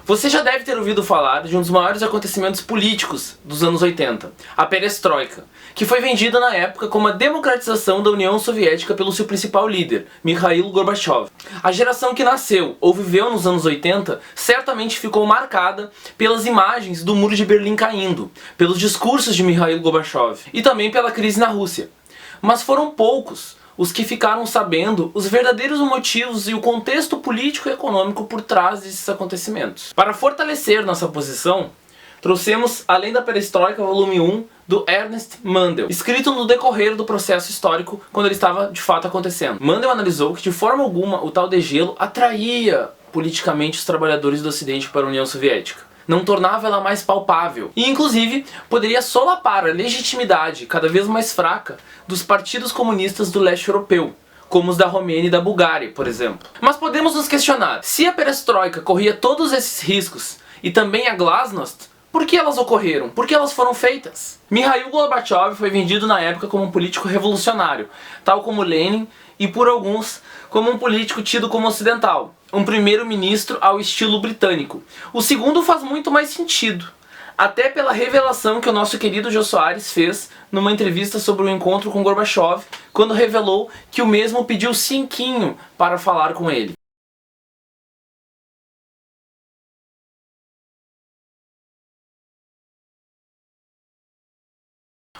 Você já deve ter ouvido falar de um dos maiores acontecimentos políticos dos anos 80, a Perestroika, que foi vendida na época como a democratização da União Soviética pelo seu principal líder, Mikhail Gorbachev. A geração que nasceu ou viveu nos anos 80 certamente ficou marcada pelas imagens do Muro de Berlim caindo, pelos discursos de Mikhail Gorbachev e também pela crise na Rússia. Mas foram poucos os que ficaram sabendo os verdadeiros motivos e o contexto político e econômico por trás desses acontecimentos. Para fortalecer nossa posição, trouxemos Além da Perestroika, volume 1, do Ernest Mandel, escrito no decorrer do processo histórico quando ele estava de fato acontecendo. Mandel analisou que de forma alguma o tal degelo atraía politicamente os trabalhadores do Ocidente para a União Soviética. Não tornava ela mais palpável e, inclusive, poderia solapar a legitimidade cada vez mais fraca dos partidos comunistas do leste europeu, como os da Romênia e da Bulgária, por exemplo. Mas podemos nos questionar, se a Perestroika corria todos esses riscos e também a Glasnost, por que elas ocorreram? Por que elas foram feitas? Mikhail Gorbachev foi vendido na época como um político revolucionário, tal como Lenin, e por alguns como um político tido como ocidental, um primeiro-ministro ao estilo britânico. O segundo faz muito mais sentido, até pela revelação que o nosso querido Jô Soares fez numa entrevista sobre o encontro com Gorbachev, quando revelou que o mesmo pediu cinquinho para falar com ele.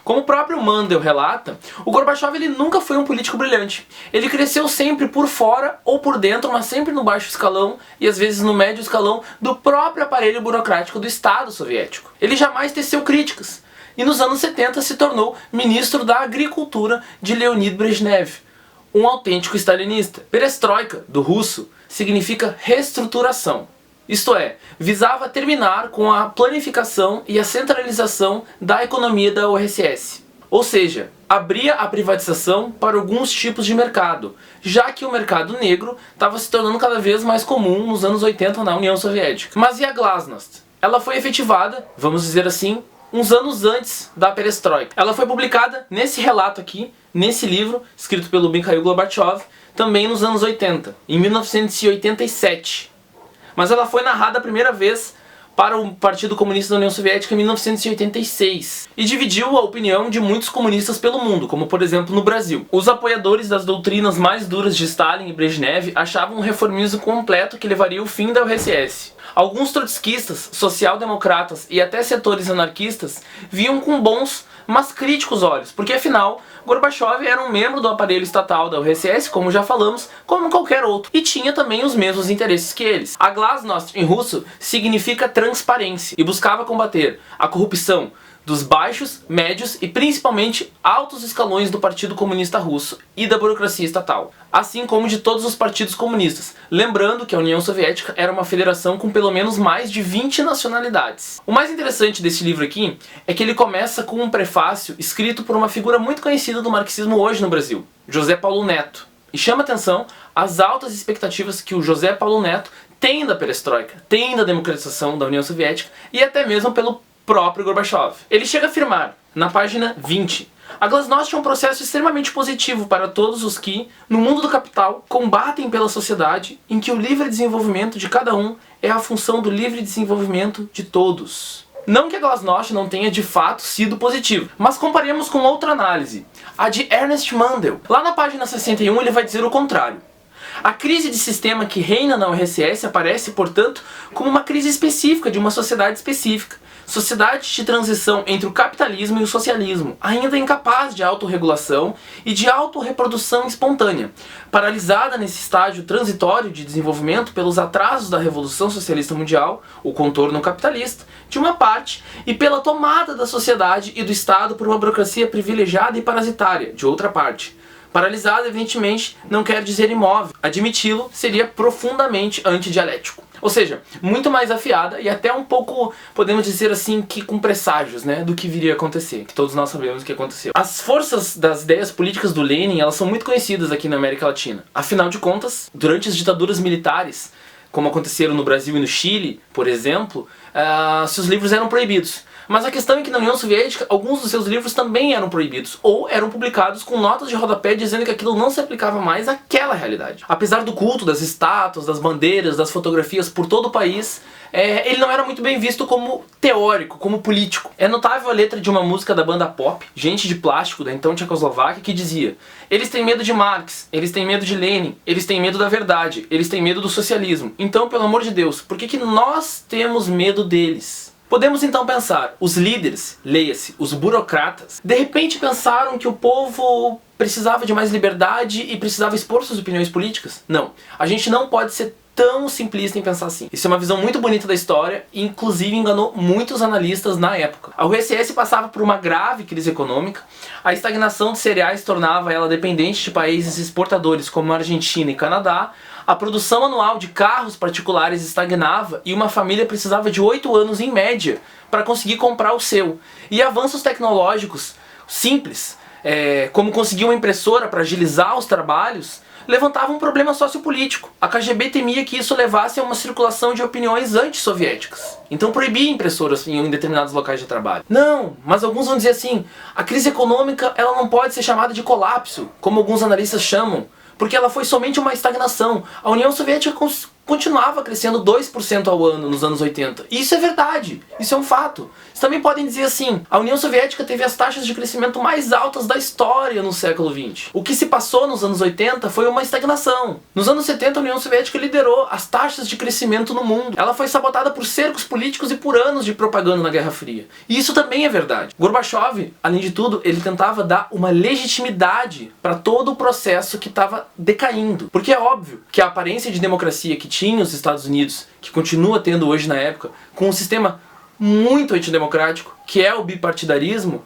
Como o próprio Mandel relata, o Gorbachev ele nunca foi um político brilhante. Ele cresceu sempre por fora ou por dentro, mas sempre no baixo escalão e às vezes no médio escalão do próprio aparelho burocrático do Estado soviético. Ele jamais teceu críticas e nos anos 70 se tornou ministro da Agricultura de Leonid Brezhnev, um autêntico stalinista. Perestroika, do russo, significa reestruturação. Isto é, visava terminar com a planificação e a centralização da economia da URSS. Ou seja, abria a privatização para alguns tipos de mercado, já que o mercado negro estava se tornando cada vez mais comum nos anos 80 na União Soviética. Mas e a Glasnost? Ela foi efetivada, vamos dizer assim, uns anos antes da Perestroika. Ela foi publicada nesse relato aqui, nesse livro, escrito pelo Mikhail Gorbachev, também nos anos 80, em 1987. Mas ela foi narrada a primeira vez para o Partido Comunista da União Soviética em 1986 e dividiu a opinião de muitos comunistas pelo mundo, como por exemplo no Brasil. Os apoiadores das doutrinas mais duras de Stalin e Brezhnev achavam um reformismo completo que levaria ao fim da URSS. Alguns trotskistas, social-democratas e até setores anarquistas viam com bons, mas críticos olhos, porque afinal Gorbachev era um membro do aparelho estatal da URSS, como já falamos, como qualquer outro, e tinha também os mesmos interesses que eles. A Glasnost em russo significa transparência e buscava combater a corrupção dos baixos, médios e principalmente altos escalões do Partido Comunista Russo e da burocracia estatal, assim como de todos os partidos comunistas, lembrando que a União Soviética era uma federação com pelo menos mais de 20 nacionalidades. O mais interessante desse livro aqui é que ele começa com um prefácio escrito por uma figura muito conhecida do marxismo hoje no Brasil, José Paulo Neto, e chama atenção as altas expectativas que o José Paulo Neto tem da Perestroika, tem da democratização da União Soviética e até mesmo pelo próprio Gorbachev. Ele chega a afirmar, na página 20, a Glasnost é um processo extremamente positivo para todos os que, no mundo do capital, combatem pela sociedade em que o livre desenvolvimento de cada um é a função do livre desenvolvimento de todos. Não que a Glasnost não tenha de fato sido positivo, mas comparemos com outra análise, a de Ernest Mandel. Lá na página 61 ele vai dizer o contrário. A crise de sistema que reina na URSS aparece, portanto, como uma crise específica de uma sociedade específica. Sociedade de transição entre o capitalismo e o socialismo, ainda incapaz de autorregulação e de autorreprodução espontânea, paralisada nesse estágio transitório de desenvolvimento pelos atrasos da Revolução Socialista Mundial, o contorno capitalista, de uma parte, e pela tomada da sociedade e do Estado por uma burocracia privilegiada e parasitária, de outra parte. Paralisado, evidentemente, não quer dizer imóvel. Admiti-lo seria profundamente antidialético. Ou seja, muito mais afiada e até um pouco, podemos dizer assim, que com presságios, né, do que viria a acontecer, que todos nós sabemos o que aconteceu. As forças das ideias políticas do Lenin, elas são muito conhecidas aqui na América Latina. Afinal de contas, durante as ditaduras militares, como aconteceram no Brasil e no Chile, por exemplo, seus livros eram proibidos. Mas a questão é que na União Soviética, alguns dos seus livros também eram proibidos, ou eram publicados com notas de rodapé dizendo que aquilo não se aplicava mais àquela realidade. Apesar do culto das estátuas, das bandeiras, das fotografias por todo o país, ele não era muito bem visto como teórico, como político. É notável a letra de uma música da banda pop, Gente de Plástico, da então Tchecoslováquia, que dizia: eles têm medo de Marx, eles têm medo de Lenin, eles têm medo da verdade, eles têm medo do socialismo. Então, pelo amor de Deus, por que nós temos medo deles? Podemos então pensar, os líderes, leia-se, os burocratas, de repente pensaram que o povo precisava de mais liberdade e precisava expor suas opiniões políticas? Não, a gente não pode ser tão simplista em pensar assim. Isso é uma visão muito bonita da história e inclusive enganou muitos analistas na época. A URSS passava por uma grave crise econômica, a estagnação de cereais tornava ela dependente de países exportadores como a Argentina e Canadá, a produção anual de carros particulares estagnava e uma família precisava de 8 anos em média para conseguir comprar o seu. E avanços tecnológicos simples, como conseguir uma impressora para agilizar os trabalhos, levantava um problema sociopolítico. A KGB temia que isso levasse a uma circulação de opiniões antissoviéticas. Então proibia impressoras em determinados locais de trabalho. Não, mas alguns vão dizer assim, a crise econômica ela não pode ser chamada de colapso, como alguns analistas chamam, porque ela foi somente uma estagnação. A União Soviética continuava crescendo 2% ao ano nos anos 80. E isso é verdade, isso é um fato. Vocês também podem dizer assim, a União Soviética teve as taxas de crescimento mais altas da história no século XX. O que se passou nos anos 80 foi uma estagnação. Nos anos 70 a União Soviética liderou as taxas de crescimento no mundo. Ela foi sabotada por cercos políticos e por anos de propaganda na Guerra Fria. E isso também é verdade. Gorbachev, além de tudo, ele tentava dar uma legitimidade para todo o processo que estava decaindo. Porque é óbvio que a aparência de democracia que tinha os Estados Unidos, que continua tendo hoje na época, com um sistema muito antidemocrático, que é o bipartidarismo,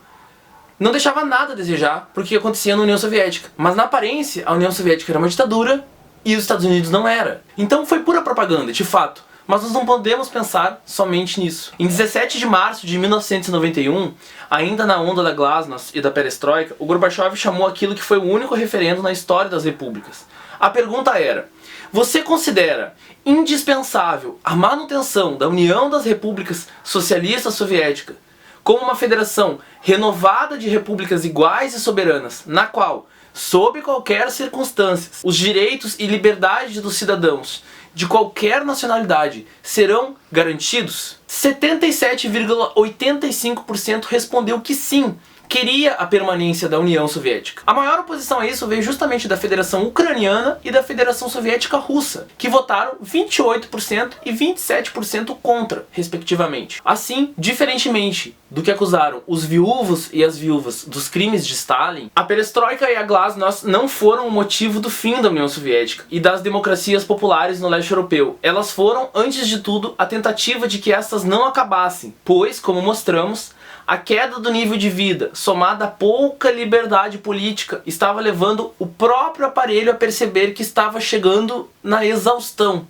não deixava nada a desejar pro que acontecia na União Soviética. Mas na aparência, a União Soviética era uma ditadura e os Estados Unidos não era. Então foi pura propaganda, de fato. Mas nós não podemos pensar somente nisso. Em 17 de março de 1991, ainda na onda da Glasnost e da Perestroika, o Gorbachev chamou aquilo que foi o único referendo na história das repúblicas. A pergunta era: você considera indispensável a manutenção da União das Repúblicas Socialistas Soviéticas como uma federação renovada de repúblicas iguais e soberanas, na qual, sob qualquer circunstância, os direitos e liberdades dos cidadãos de qualquer nacionalidade serão garantidos? 77,85% respondeu que sim, queria a permanência da União Soviética. A maior oposição a isso veio justamente da Federação Ucraniana e da Federação Soviética Russa, que votaram 28% e 27% contra, respectivamente. Assim, diferentemente do que acusaram os viúvos e as viúvas dos crimes de Stalin, a Perestroika e a Glasnost não foram o motivo do fim da União Soviética e das democracias populares no leste europeu. Elas foram, antes de tudo, a tentativa de que estas não acabassem, pois, como mostramos, a queda do nível de vida, somada a pouca liberdade política, estava levando o próprio aparelho a perceber que estava chegando na exaustão.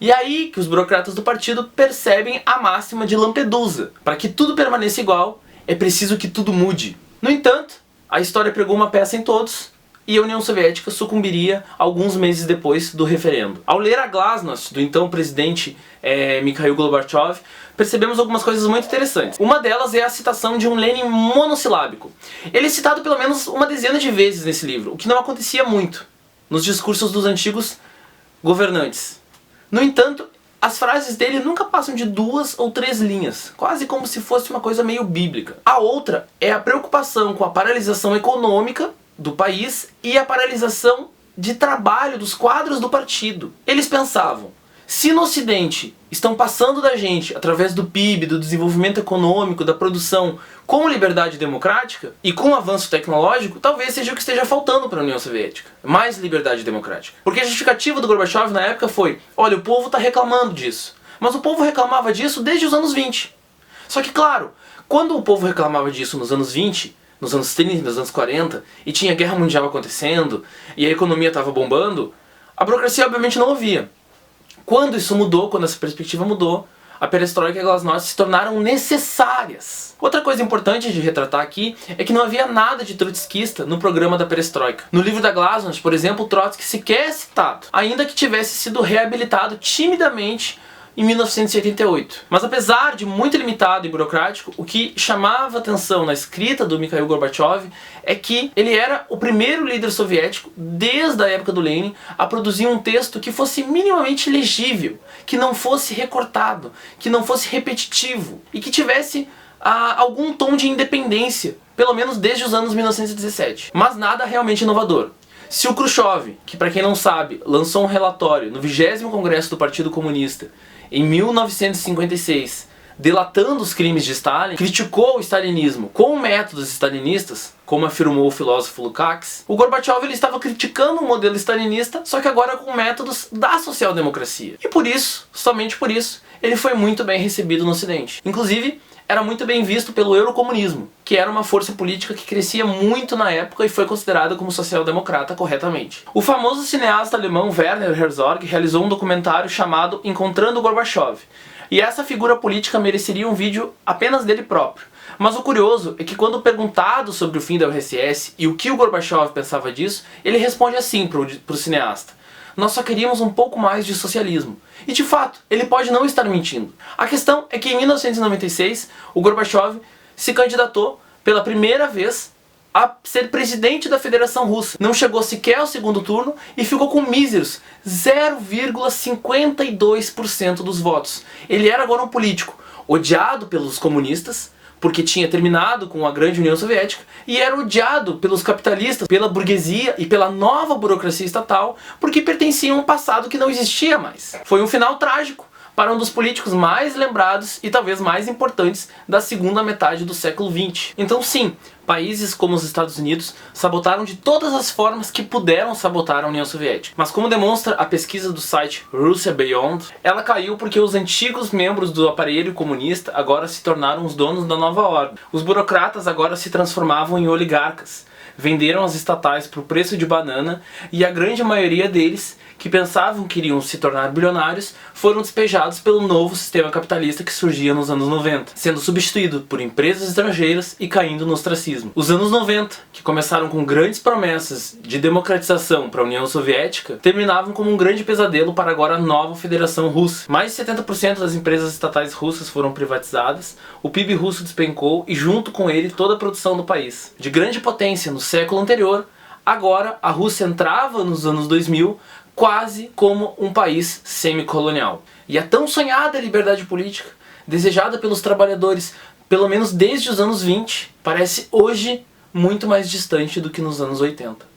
E aí que os burocratas do partido percebem a máxima de Lampedusa. Para que tudo permaneça igual, é preciso que tudo mude. No entanto, a história pregou uma peça em todos, e a União Soviética sucumbiria alguns meses depois do referendo. Ao ler a Glasnost, do então presidente Mikhail Gorbachev, percebemos algumas coisas muito interessantes. Uma delas é a citação de um Lenin monossilábico. Ele é citado pelo menos uma dezena de vezes nesse livro, o que não acontecia muito nos discursos dos antigos governantes. No entanto, as frases dele nunca passam de 2 ou 3 linhas, quase como se fosse uma coisa meio bíblica. A outra é a preocupação com a paralisação econômica do país e a paralisação de trabalho dos quadros do partido. Eles pensavam, se no Ocidente estão passando da gente, através do PIB, do desenvolvimento econômico, da produção, com liberdade democrática e com avanço tecnológico, talvez seja o que esteja faltando para a União Soviética. Mais liberdade democrática. Porque a justificativa do Gorbachev na época foi, olha, o povo está reclamando disso. Mas o povo reclamava disso desde os anos 20. Só que, claro, quando o povo reclamava disso nos anos 20, nos anos 30, nos anos 40, e tinha guerra mundial acontecendo, e a economia estava bombando, a burocracia obviamente não ouvia. Quando isso mudou, quando essa perspectiva mudou, a Perestroika e a Glasnost se tornaram necessárias. Outra coisa importante de retratar aqui é que não havia nada de trotskista no programa da Perestroika. No livro da Glasnost, por exemplo, o Trotsky sequer é citado, ainda que tivesse sido reabilitado timidamente em 1988. Mas apesar de muito limitado e burocrático, o que chamava atenção na escrita do Mikhail Gorbachev é que ele era o primeiro líder soviético, desde a época do Lenin, a produzir um texto que fosse minimamente legível, que não fosse recortado, que não fosse repetitivo e que tivesse algum tom de independência, pelo menos desde os anos 1917. Mas nada realmente inovador. Se o Khrushchev, que para quem não sabe, lançou um relatório no 20º Congresso do Partido Comunista em 1956, delatando os crimes de Stalin, criticou o stalinismo com métodos stalinistas, como afirmou o filósofo Lukács, o Gorbachev ele estava criticando o modelo stalinista, só que agora com métodos da social-democracia. E por isso, somente por isso, ele foi muito bem recebido no Ocidente. Inclusive, era muito bem visto pelo eurocomunismo, que era uma força política que crescia muito na época e foi considerada como social-democrata corretamente. O famoso cineasta alemão Werner Herzog realizou um documentário chamado Encontrando Gorbachev, e essa figura política mereceria um vídeo apenas dele próprio. Mas o curioso é que quando perguntado sobre o fim da URSS e o que o Gorbachev pensava disso, ele responde assim pro cineasta: nós só queríamos um pouco mais de socialismo. E de fato, ele pode não estar mentindo. A questão é que em 1996, o Gorbachev se candidatou pela primeira vez a ser presidente da Federação Russa. Não chegou sequer ao segundo turno e ficou com míseros 0,52% dos votos. Ele era agora um político odiado pelos comunistas, porque tinha terminado com a grande União Soviética, e era odiado pelos capitalistas, pela burguesia e pela nova burocracia estatal, porque pertencia a um passado que não existia mais. Foi um final trágico para um dos políticos mais lembrados e talvez mais importantes da segunda metade do século XX. Então sim, países como os Estados Unidos sabotaram de todas as formas que puderam sabotar a União Soviética. Mas como demonstra a pesquisa do site Russia Beyond, ela caiu porque os antigos membros do aparelho comunista agora se tornaram os donos da nova ordem. Os burocratas agora se transformavam em oligarcas, venderam as estatais por preço de banana e a grande maioria deles, que pensavam que iriam se tornar bilionários, foram despejados pelo novo sistema capitalista que surgia nos anos 90, sendo substituído por empresas estrangeiras e caindo no ostracismo. Os anos 90, que começaram com grandes promessas de democratização para a União Soviética, terminavam como um grande pesadelo para agora a nova Federação Russa. Mais de 70% das empresas estatais russas foram privatizadas, o PIB russo despencou e junto com ele toda a produção do país. De grande potência no século anterior, agora a Rússia entrava nos anos 2000 quase como um país semicolonial. E a tão sonhada liberdade política, desejada pelos trabalhadores, pelo menos desde os anos 20, parece hoje muito mais distante do que nos anos 80.